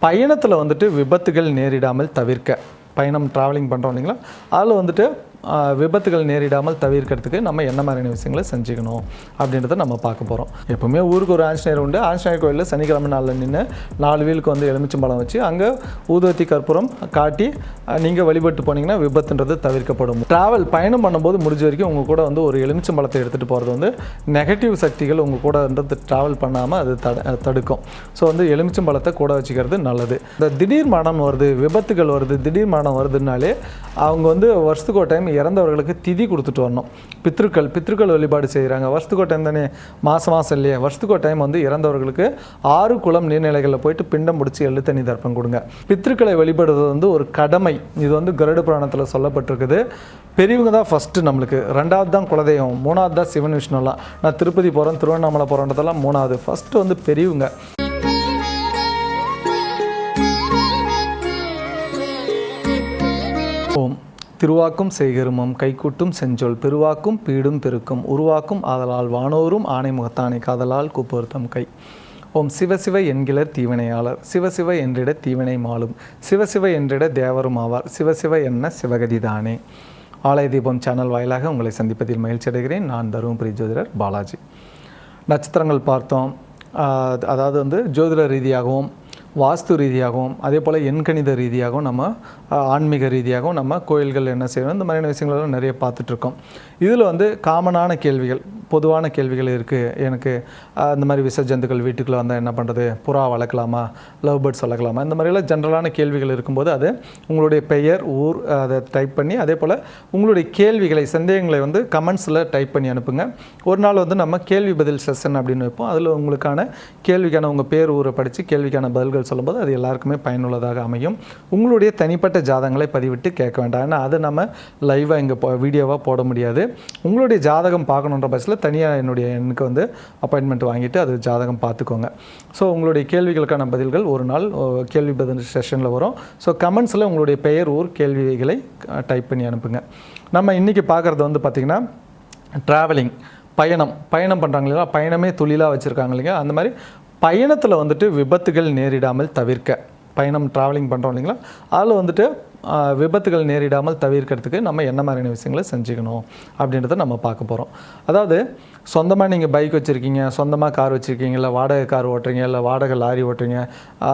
பயணத்தில் வந்துட்டு விபத்துகள் நேரிடாமல் தவிர்க்க, பயணம் ட்ராவலிங் பண்ணுறோம் இல்லைங்களா, அதில் வந்துட்டு விபத்துகள் நேரிடாமல் தவிர்க்கிறதுக்கு நம்ம என்ன மாதிரியான விஷயங்களை செஞ்சுக்கணும் அப்படின்றத நம்ம பார்க்க போகிறோம். எப்போவுமே ஊருக்கு ஒரு ஆஞ்சநேயர் உண்டு. ஆஞ்சநேயர் கோயிலில் சனிக்கிழமை நாளில் நின்று 4 வீலுக்கு வந்து எலுமிச்சம்பழம் வச்சு அங்கே ஊதுவத்தி கற்பூரம் காட்டி நீங்கள் வழிபட்டு போனீங்கன்னா விபத்துன்றது தவிர்க்கப்படும். ட்ராவல் பயணம் பண்ணும்போது முடிஞ்ச வரைக்கும் உங்கள் கூட வந்து ஒரு எலுமிச்சம்பழத்தை எடுத்துகிட்டு போகிறது வந்து நெகட்டிவ் சக்திகள் உங்கள் கூட வந்து ட்ராவல் பண்ணாமல் அது தடுக்கும். ஸோ வந்து எலுமிச்சம்பழத்தை கூட வச்சுக்கிறது நல்லது. இந்த திடீர் மரணம் வருது, விபத்துகள் வருது, திடீர் மரணம் வருதுனாலே அவங்க வந்து வருஷத்துக்கு ஒரு டைம் இறந்தவர்களுக்கு திதி கொடுத்துட்டு வரணும். பித்ருக்கள் வழிபாடு செய்கிறாங்க. வருஷத்துக்கு ஒரு டைம் தானே, மாதம் இல்லையா, வருஷத்துக்கு ஒரு டைம் வந்து இறந்தவர்களுக்கு 6 குளம் நீர்நிலைகளில் போயிட்டு பிண்டம் முடிச்சு எள்ளு தண்ணி தர்ப்பம் கொடுங்க. பித்ருக்களை வழிபடுறது வந்து ஒரு கடமை. இது வந்து கருட புராணத்தில் சொல்லப்பட்டிருக்குது. பெரியவங்க தான் ஃபஸ்ட்டு நம்மளுக்கு, 2வது தான் குலதெய்வம், 3வது தான் சிவன் விஷ்ணுலாம். நான் திருப்பதி போகிறேன், திருவண்ணாமலை போகிறன்றதெல்லாம் 3வது, ஃபஸ்ட்டு வந்து பெரியவங்க. ஓம் திருவாக்கும் செய்கருமம் கைக்கூட்டும் செஞ்சொல் பெருவாக்கும் பீடும் பெருக்கும் உருவாக்கும் ஆதலால் வானோரும் ஆணை முகத்தானை காதலால் கூப்பொருத்தம் கை. ஓம் சிவசிவ என்கிலர் தீவினையாளர், சிவசிவ என்றிட தீவினை மாலும், சிவசிவ என்றிட தேவரும் ஆவார், சிவசிவ என்ன சிவகதிதானே. ஆலய தீபம் சேனல் வாயிலாக உங்களை சந்திப்பதில் மகிழ்ச்சி அடைகிறேன். நான் தருமபுரி ஜோதிடர் பாலாஜி. நட்சத்திரங்கள் பார்த்தோம். அதாவது வந்து ஜோதிட ரீதியாகவும் வாஸ்து ரீதியாகவும் அதே போல் எண்கணித ரீதியாகவும் நம்ம ஆன்மீக ரீதியாகவும் நம்ம கோயில்கள் என்ன செய்யணும், இந்த மாதிரியான விஷயங்களெல்லாம் நிறைய பார்த்துட்ருக்கோம். இதில் வந்து காமனான கேள்விகள், பொதுவான கேள்விகள் இருக்குது. எனக்கு இந்த மாதிரி விஷ ஜந்துக்கள் வீட்டுக்குள்ளே வந்தால் என்ன பண்ணுறது, புறா வளர்க்கலாமா, லவ் பேர்ட்ஸ் வளர்க்கலாமா, இந்த மாதிரிலாம் ஜென்ரலான கேள்விகள் இருக்கும்போது அது உங்களுடைய பெயர், ஊர் அதை டைப் பண்ணி அதே போல் உங்களுடைய கேள்விகளை, சந்தேகங்களை வந்து கமெண்ட்ஸில் டைப் பண்ணி அனுப்புங்க. ஒரு நாள் வந்து நம்ம கேள்வி பதில் செஷன் அப்படின்னு வைப்போம். அதில் உங்களுக்கான கேள்விக்கான உங்கள் பேர், ஊரை படித்து கேள்விக்கான பதில்கள் சொல்லும்போது அது எல்லாருக்குமே பயனுள்ளதாக அமையும். உங்களுடைய தனிப்பட்ட ஜாதகங்களை பதிவிட்டு கேட்க வேண்டாம். ஏன்னா அது நம்ம லைவாக இங்கே வீடியோவாக போட முடியாது. உங்களுடைய ஜாதகம் பார்க்கணுன்ற பட்சத்தில் தனியாக என்னுடைய எண்ணுக்கு வந்து அப்பாயின்மெண்ட் வாங்கிட்டு அது ஜாதகம் பார்த்துக்கோங்க. ஸோ உங்களுடைய கேள்விகளுக்கான பதில்கள் ஒரு நாள் கேள்வி பதில் செஷனில் வரும். ஸோ கமெண்ட்ஸில் உங்களுடைய பெயர், ஊர், கேள்விகளை டைப் பண்ணி அனுப்புங்க. நம்ம இன்றைக்கி பார்க்குறது வந்து பார்த்திங்கன்னா ட்ராவலிங், பயணம் பண்ணுறாங்க இல்லையா, பயணமே தொழிலாக வச்சுருக்காங்க இல்லைங்க, அந்த மாதிரி பயணத்தில் வந்துட்டு விபத்துகள் நேரிடாமல் தவிர்க்க, பயணம் ட்ராவலிங் பண்ணுறோம் இல்லைங்களா, அதில் வந்துட்டு விபத்துகள் நேரிடாமல் தவிர்க்கிறதுக்கு நம்ம என்ன மாதிரியான விஷயங்களை செஞ்சுக்கணும் அப்படின்றத நம்ம பார்க்க போகிறோம். அதாவது சொந்தமாக நீங்கள் பைக் வச்சுருக்கீங்க, சொந்தமாக கார் வச்சுருக்கீங்க, இல்லை வாடகை கார் ஓட்டுறீங்க, இல்லை வாடகை லாரி ஓட்டுறீங்க,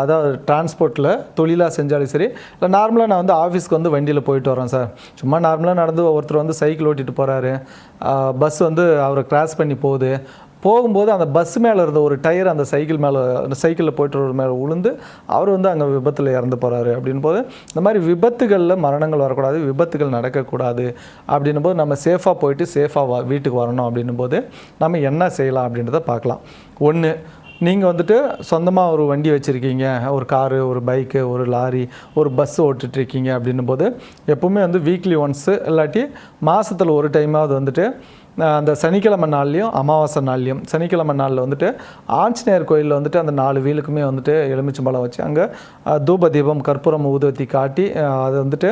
அதாவது டிரான்ஸ்போர்ட்டில் தொழிலாக செஞ்சாலும் சரி, இல்லை நார்மலாக நான் வந்து ஆஃபீஸ்க்கு வந்து வண்டியில் போயிட்டு வரேன் சார், சும்மா நார்மலாக நடந்து ஒருத்தர் வந்து சைக்கிள் ஓட்டிகிட்டு போகிறாரு, பஸ் வந்து அவரை கிராஸ் பண்ணி போகும்போது அந்த பஸ் மேலே இருந்த ஒரு டயர் அந்த சைக்கிளில் போய்ட்டு மேலே உளுந்து அவர் வந்து அங்கே விபத்தில் இறந்து போகிறாரு. அப்படின் போது இந்த மாதிரி விபத்துகளில் மரணங்கள் வரக்கூடாது, விபத்துகள் நடக்கக்கூடாது. அப்படின்னும் போது நம்ம சேஃபாக போயிட்டு சேஃபாக வீட்டுக்கு வரணும். அப்படின்னும் போது நம்ம என்ன செய்யலாம் அப்படின்றத பார்க்கலாம். ஒன்று, நீங்கள் வந்துட்டு சொந்தமாக ஒரு வண்டி வச்சுருக்கீங்க, ஒரு காரு, ஒரு பைக்கு, ஒரு லாரி, ஒரு பஸ் ஓட்டுட்ருக்கீங்க. அப்படின்னும் போது எப்போவுமே வந்து வீக்லி ஒன்ஸு இல்லாட்டி மாதத்தில் ஒரு டைமாவது வந்துட்டு அந்த சனிக்கிழமை நாள்லேயும் அமாவாசை நாள்லேயும், சனிக்கிழமை நாளில் வந்துட்டு ஆஞ்சநேயர் கோயிலில் வந்துட்டு அந்த 4 வீலுக்குமே வந்துட்டு எலுமிச்சம்பழம் வச்சு அங்கே தூப தீபம் கற்பூரம் ஊதுவத்தி காட்டி அது வந்துட்டு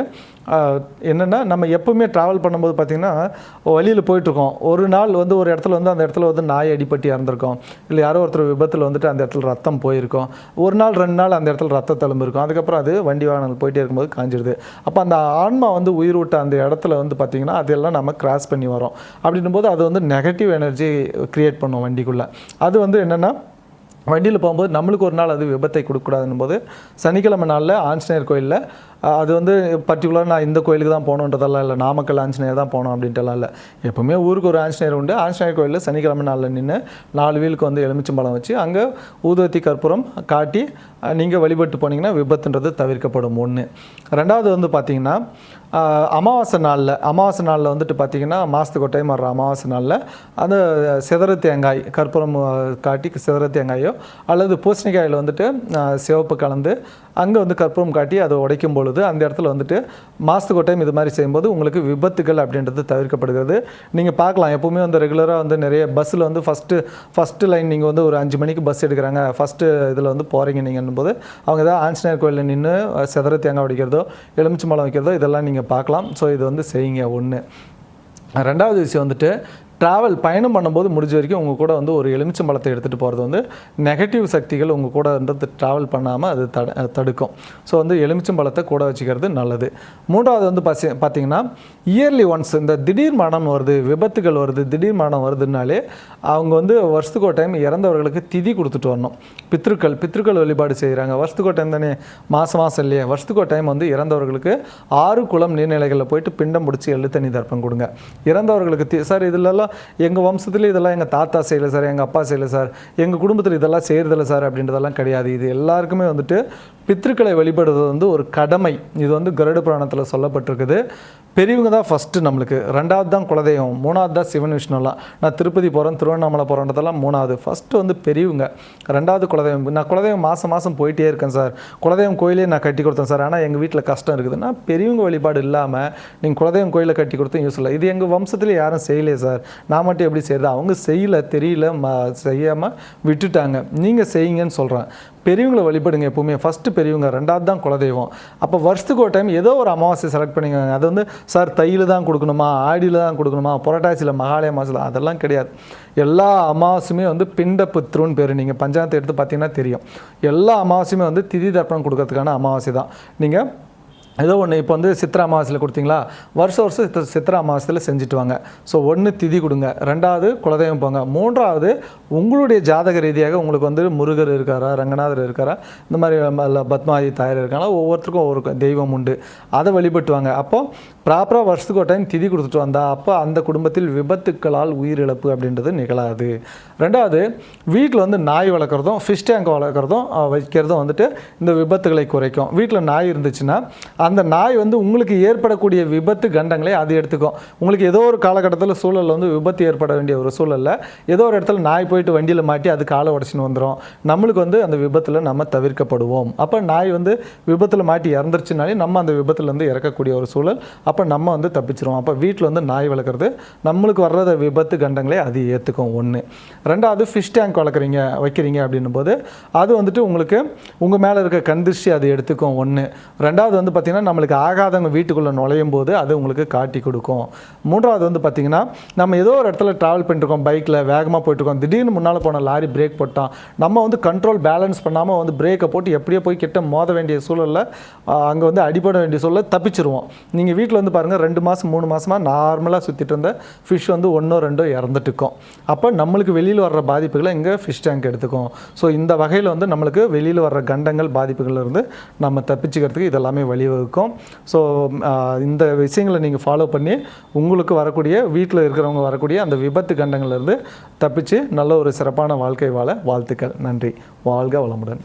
என்னென்னா நம்ம எப்போவுமே ட்ராவல் பண்ணும்போது பார்த்திங்கன்னா வழியில் போயிட்டுருக்கோம். ஒரு நாள் வந்து ஒரு இடத்துல வந்து அந்த இடத்துல வந்து நாய் அடிப்பட்டு இறந்துருக்கோம், இல்லை யாரோ ஒருத்தர் விபத்தில் வந்துட்டு அந்த இடத்துல ரத்தம் போயிருக்கோம். ஒரு நாள் 2 நாள் அந்த இடத்துல ரத்த தழும்பு இருக்கும். அதுக்கப்புறம் அது வண்டி வாகனங்கள் போயிட்டே இருக்கும்போது காஞ்சிடுது. அப்போ அந்த ஆன்மா வந்து உயிர் விட்ட அந்த இடத்துல வந்து பார்த்திங்கன்னா அதெல்லாம் நம்ம கிராஸ் பண்ணி வரோம். அப்படின்னும் போது அது வந்து நெகட்டிவ் எனர்ஜி க்ரியேட் பண்ணும் வண்டிக்குள்ளே. அது வந்து என்னென்னா வண்டியில் போகும்போது நம்மளுக்கு ஒரு நாள் அது விபத்தை கொடுக்கக்கூடாதுன்னும் போது சனிக்கிழமை நாளில் ஆஞ்சநேயர் கோயிலில் அது வந்து பர்டிகுலராக நான் இந்த கோயிலுக்கு தான் போகணுன்றதெல்லாம் இல்லை, நாமக்கல் ஆஞ்சநேயர் தான் போகணும் அப்படின்ட்டுலாம் இல்லை. எப்போவுமே ஊருக்கு ஒரு ஆஞ்சநேயர் உண்டு. ஆஞ்சநேயர் கோயிலில் சனிக்கிழமை நாளில் நின்று 4 வீலுக்கு வந்து எலுமிச்சம்பழம் வச்சு அங்கே ஊதுவத்தி கற்பூரம் காட்டி நீங்கள் வழிபட்டு போனீங்கன்னா விபத்துன்றது தவிர்க்கப்படும். ஒன்று. 2வது வந்து பார்த்திங்கன்னா அமாவாசை நாளில் வந்துட்டு பார்த்திங்கன்னா மாதத்துக்கு ஒரு டைம் வர்ற அமாவாசை நாளில் அந்த சிதறு தேங்காய் கற்பூரம் காட்டி சிதறு தேங்காயோ அல்லது பூசணிக்காயில் வந்துட்டு சிவப்பு கலந்து அங்கே வந்து கற்பூரம் காட்டி அதை உடைக்கும் பொழுது அந்த இடத்துல வந்துட்டு மாதத்துக்கு ஒரு டைம் இது மாதிரி செய்யும்போது உங்களுக்கு விபத்துகள் அப்படின்றது தவிர்க்கப்படுகிறது. நீங்கள் பார்க்கலாம், எப்போவுமே வந்து ரெகுலராக வந்து நிறைய பஸ்ஸில் வந்து ஃபஸ்ட்டு லைன் நீங்கள் வந்து ஒரு 5 மணிக்கு பஸ் எடுக்கிறாங்க, ஃபஸ்ட்டு இதில் வந்து போகிறீங்க நீங்கள் போது அவங்க ஏதாவது ஆஞ்சநேயர் கோயிலில் நின்று சிதற தேங்காய் உடைக்கிறதோ எலுமிச்சம்பழம் வைக்கிறதோ இதெல்லாம் நீங்கள் பார்க்கலாம். ஸோ இது வந்து செய்யுங்க. ஒன்று. 2வது விஷயம் வந்துட்டு பயணம் பண்ணும்போது முடிஞ்ச வரைக்கும் உங்கள் கூட வந்து ஒரு எலுமிச்சம்பழத்தை எடுத்துகிட்டு போகிறது வந்து நெகட்டிவ் சக்திகள் உங்கள் கூட வந்து ட்ராவல் பண்ணாமல் அது தடுக்கும். ஸோ வந்து எலுமிச்சம்பழத்தை கூட வச்சுக்கிறது நல்லது. மூன்றாவது வந்து பார்த்திங்கன்னா இயர்லி ஒன்ஸ் இந்த திடீர் மரணம் வருது, விபத்துகள் வருது, திடீர் மரணம் வருதுனாலே அவங்க வந்து வருஷத்துக்கு ஒரு டைம் இறந்தவர்களுக்கு திதி கொடுத்துட்டு வரணும். பித்ருக்கள் வழிபாடு செய்கிறாங்க. வருஷத்துக்கு ஒரு டைம் தானே, மாதம் இல்லையா, வருஷத்துக்கு ஒரு டைம் வந்து இறந்தவர்களுக்கு 6 குளம் நீர்நிலைகளில் போயிட்டு பிண்டம் பிடிச்சி எள்ளு தண்ணி தர்ப்பம் கொடுங்க. இறந்தவர்களுக்கு சார் இதிலெல்லாம் எங்கள் வம்சத்தில் இதெல்லாம் எங்கள் தாத்தா செய்யலை சார், எங்கள் அப்பா செய்யலை சார், எங்கள் குடும்பத்தில் இதெல்லாம் செய்கிறதில்ல சார் அப்படின்றதெல்லாம் கிடையாது. இது எல்லாருக்குமே வந்துட்டு பித்ருக்களை வழிபடுறது வந்து ஒரு கடமை. இது வந்து கருட புராணத்தில் சொல்லப்பட்டிருக்குது. பெரியவங்க தான் ஃபஸ்ட்டு நம்மளுக்கு, 2வது தான் குலதெய்வம், 3வது தான் சிவன் விஷ்ணுலாம். நான் திருப்பதி போகிறேன், திருவண்ணாமலை போகிறன்றதெல்லாம் 3வது. ஃபஸ்ட்டு வந்து பெரியவங்க, 2வது குலதெய்வம். நான் குலதெய்வம் மாதம் போயிட்டே இருக்கேன் சார், குலதெய்வம் கோயிலே நான் கட்டி கொடுத்தேன் சார், ஆனால் எங்கள் வீட்டில் கஷ்டம் இருக்குதுன்னா பெரியவங்க வழிபாடு இல்லாமல் நீங்கள் குலதெய்வம் கோயிலை கட்டி கொடுத்தும் யூஸ் இல்லை. இது எங்கள் வம்சத்தில் யாரும் செய்யலையே சார், நான் மட்டும் எப்படி செய்கிறது? அவங்க செய்யலை, தெரியல, செய்யாமல் விட்டுட்டாங்க. நீங்கள் செய்யுங்கன்னு சொல்கிறேன். பெரியவங்களை வழிபடுங்க எப்போவுமே. ஃபஸ்ட்டு பெரியவங்க, 2வது தான் குலதெய்வம். அப்போ வருஷத்துக்கு ஒரு டைம் ஏதோ ஒரு அமாவாசை செலக்ட் பண்ணிக்கோங்க. அது வந்து சார் தையில் தான் கொடுக்கணுமா, ஆடியில் தான் கொடுக்கணுமா, புரட்டாசியில், மகாலய மாதத்தில், அதெல்லாம் கிடையாது. எல்லா அமாவாசையுமே வந்து பிண்ட பித்ருன்னு பேர். நீங்கள் பஞ்சாயத்தை எடுத்து பார்த்தீங்கன்னா தெரியும். எல்லா அமாவாசையுமே வந்து திதி தர்ப்பணம் கொடுக்கறதுக்கான அமாவாசை தான். நீங்கள் ஏதோ ஒன்று இப்போ வந்து சித்திரை அமாவாசையில் கொடுத்தீங்களா, வருஷம் சித்திரை அமாவாசையில் செஞ்சுட்டு வாங்க. ஸோ 1 திதி கொடுங்க, 2வது குலதெய்வம் போங்க, 3வது உங்களுடைய ஜாதக ரீதியாக உங்களுக்கு வந்து முருகர் இருக்காரா, ரங்கநாதர் இருக்காரா, இந்த மாதிரி பத்மாவதி தாயார் இருக்காங்களா, ஒவ்வொருத்தருக்கும் ஒவ்வொரு தெய்வம் உண்டு, அதை வழிபட்டு வாங்க. அப்போது ப்ராப்பராக வருஷத்துக்கு ஒரு டைம் திதி கொடுத்துட்டு வந்தால் அப்போ அந்த குடும்பத்தில் விபத்துக்களால் உயிரிழப்பு அப்படின்றது நிகழாது. 2வது வீட்டில் வந்து நாய் வளர்க்குறதும் ஃபிஷ் டேங்க் வளர்க்குறதும் வைக்கிறதும் வந்துட்டு இந்த விபத்துகளை குறைக்கும். வீட்டில் நாய் இருந்துச்சுன்னா அந்த நாய் வந்து உங்களுக்கு ஏற்படக்கூடிய விபத்து கண்டங்களை அது எடுத்துக்கும். உங்களுக்கு ஏதோ ஒரு காலகட்டத்தில் சூழலில் வந்து விபத்து ஏற்பட வேண்டிய ஒரு சூழலில் ஏதோ ஒரு இடத்துல நாய் போயிட்டு வண்டியில் மாட்டி அது காலை உடச்சின்னு வந்துடும். நம்மளுக்கு வந்து அந்த விபத்தில் நம்ம தவிர்க்கப்படுவோம். அப்போ நாய் வந்து விபத்தில் மாட்டி இறந்துருச்சுனாலே நம்ம அந்த விபத்துலேருந்து இறக்கக்கூடிய ஒரு சூழல், அப்போ நம்ம வந்து தப்பிச்சிருவோம். அப்போ வீட்டில் வந்து நாய் வளர்க்குறது நம்மளுக்கு வர்றத விபத்து கண்டங்களை அது ஏற்றுக்கும். 1. 2வது ஃபிஷ் டேங்க் வைக்கிறீங்க அப்படின்னும் போது அது வந்துட்டு உங்களுக்கு உங்கள் மேலே இருக்க கந்திருஷ்டி அது எடுத்துக்கும். 1. 2வது வந்து பார்த்திங்கன்னா நம்மளுக்கு ஆகாதவங்க வீட்டுக்குள்ளே நுழையும் போது அது உங்களுக்கு காட்டி கொடுக்கும். 3வது வந்து பார்த்திங்கன்னா நம்ம ஏதோ ஒரு இடத்துல ட்ராவல் பண்ணிட்டுருக்கோம், பைக்கில் வேகமாக போயிட்டுருக்கோம், திடீர்னு முன்னால் போன லாரி பிரேக் போட்டான், நம்ம வந்து கண்ட்ரோல் பேலன்ஸ் பண்ணாமல் வந்து பிரேக்கை போட்டு எப்படியோ போய் கிட்ட மோத வேண்டிய சூழலில் அங்கே வந்து அடிபட வேண்டிய சூழலில் தப்பிச்சிருவோம். நீங்கள் வீட்டில் வந்து பாருங்கள் 2 மாதம் 3 மாதமாக நார்மலாக சுற்றிட்டு இருந்த ஃபிஷ் வந்து 1 2 இறந்துட்டுருக்கோம். அப்போ நம்மளுக்கு வெளியில் வர்ற பாதிப்புகளை இங்கே ஃபிஷ் டேங்க் எடுத்துக்கும். ஸோ இந்த வகையில் வந்து நம்மளுக்கு வெளியில் வர்ற கண்டங்கள் பாதிப்புகள்லேருந்து நம்ம தப்பிச்சுக்கிறதுக்கு இதெல்லாமே வழிவகுக்கும். ஸோ இந்த விஷயங்களை நீங்கள் ஃபாலோ பண்ணி உங்களுக்கு வரக்கூடிய வீட்டில் இருக்கிறவங்க வரக்கூடிய அந்த விபத்து கண்டங்கள்லேருந்து தப்பிச்சு நல்ல ஒரு சிறப்பான வாழ்க்கை வாழ வாழ்த்துக்கள். நன்றி. வாழ்க வளமுடன்.